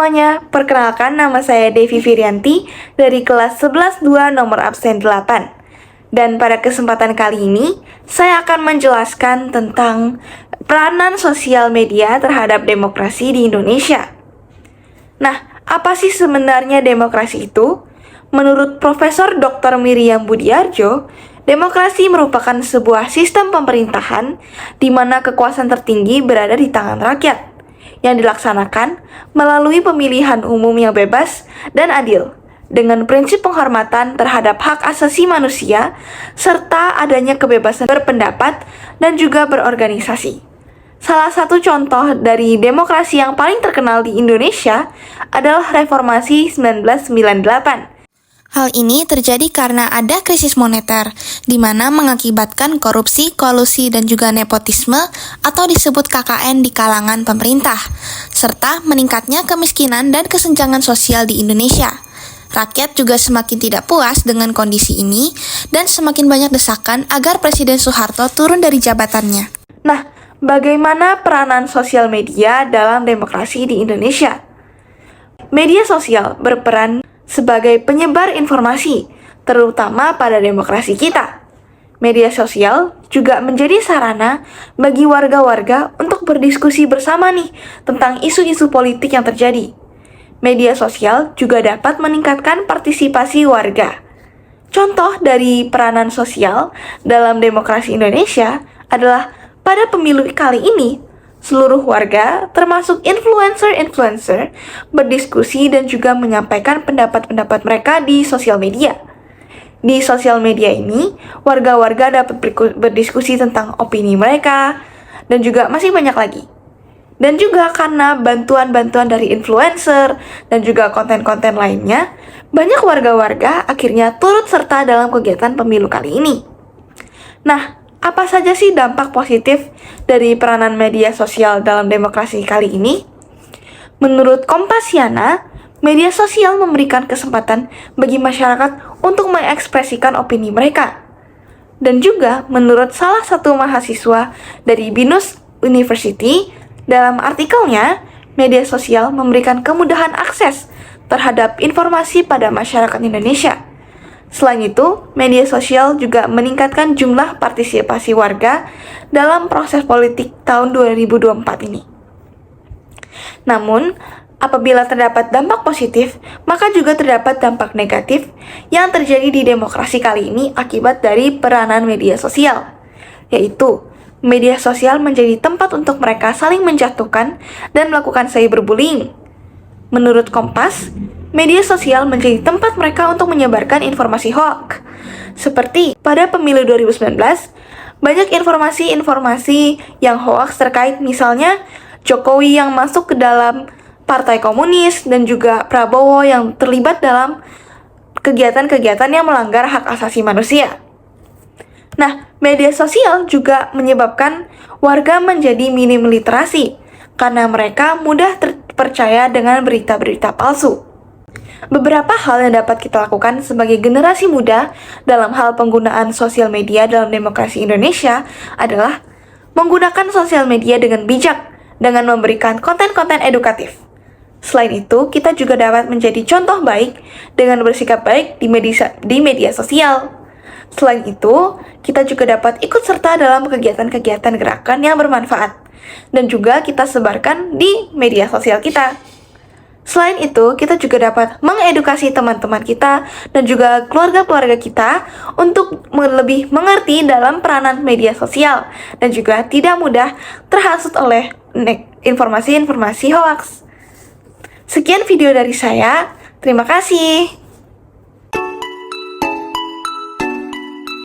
semuanya, perkenalkan nama saya Devi Firianti dari kelas 11-2 nomor absen 8. Dan pada kesempatan kali ini, saya akan menjelaskan tentang peranan sosial media terhadap demokrasi di Indonesia. Nah, apa sih sebenarnya demokrasi itu? Menurut Profesor Dr. Miriam Budiarjo, demokrasi merupakan sebuah sistem pemerintahan di mana kekuasaan tertinggi berada di tangan rakyat, yang dilaksanakan melalui pemilihan umum yang bebas dan adil, dengan prinsip penghormatan terhadap hak asasi manusia, serta adanya kebebasan berpendapat dan juga berorganisasi. Salah satu contoh dari demokrasi yang paling terkenal di Indonesia adalah Reformasi 1998. Hal ini terjadi karena ada krisis moneter, di mana mengakibatkan korupsi, kolusi, dan juga nepotisme atau disebut KKN di kalangan pemerintah, serta meningkatnya kemiskinan dan kesenjangan sosial di Indonesia. Rakyat juga semakin tidak puas dengan kondisi ini dan semakin banyak desakan agar Presiden Soeharto turun dari jabatannya. Nah, bagaimana peranan sosial media dalam demokrasi di Indonesia? Media sosial berperan sebagai penyebar informasi, terutama pada demokrasi kita. Media sosial juga menjadi sarana bagi warga-warga untuk berdiskusi bersama nih tentang isu-isu politik yang terjadi. Media sosial juga dapat meningkatkan partisipasi warga. Contoh dari peranan sosial dalam demokrasi Indonesia adalah pada pemilu kali ini, seluruh warga, termasuk influencer-influencer, berdiskusi dan juga menyampaikan pendapat-pendapat mereka di sosial media. Di sosial media ini, warga-warga dapat berdiskusi tentang opini mereka, dan juga masih banyak lagi. Dan juga karena bantuan-bantuan dari influencer dan juga konten-konten lainnya, banyak warga-warga akhirnya turut serta dalam kegiatan pemilu kali ini. Nah, apa saja sih dampak positif dari peranan media sosial dalam demokrasi kali ini? Menurut Kompasiana, media sosial memberikan kesempatan bagi masyarakat untuk mengekspresikan opini mereka. Dan juga menurut salah satu mahasiswa dari Binus University, dalam artikelnya, media sosial memberikan kemudahan akses terhadap informasi pada masyarakat Indonesia. Selain itu, media sosial juga meningkatkan jumlah partisipasi warga dalam proses politik tahun 2024 ini. Namun, apabila terdapat dampak positif, maka juga terdapat dampak negatif yang terjadi di demokrasi kali ini akibat dari peranan media sosial, yaitu media sosial menjadi tempat untuk mereka saling menjatuhkan dan melakukan cyberbullying. Menurut Kompas, media sosial menjadi tempat mereka untuk menyebarkan informasi hoax. Seperti pada pemilu 2019, banyak informasi-informasi yang hoax terkait misalnya Jokowi yang masuk ke dalam Partai Komunis dan juga Prabowo yang terlibat dalam kegiatan-kegiatan yang melanggar hak asasi manusia. Nah, media sosial juga menyebabkan warga menjadi minim literasi karena mereka mudah terpercaya dengan berita-berita palsu. Beberapa hal yang dapat kita lakukan sebagai generasi muda dalam hal penggunaan sosial media dalam demokrasi Indonesia adalah menggunakan sosial media dengan bijak dengan memberikan konten-konten edukatif. Selain itu, kita juga dapat menjadi contoh baik dengan bersikap baik di media sosial. Selain itu, kita juga dapat ikut serta dalam kegiatan-kegiatan gerakan yang bermanfaat dan juga kita sebarkan di media sosial kita. Selain itu, kita juga dapat mengedukasi teman-teman kita dan juga keluarga-keluarga kita untuk lebih mengerti dalam peranan media sosial dan juga tidak mudah terhasut oleh informasi-informasi hoax. Sekian video dari saya, terima kasih.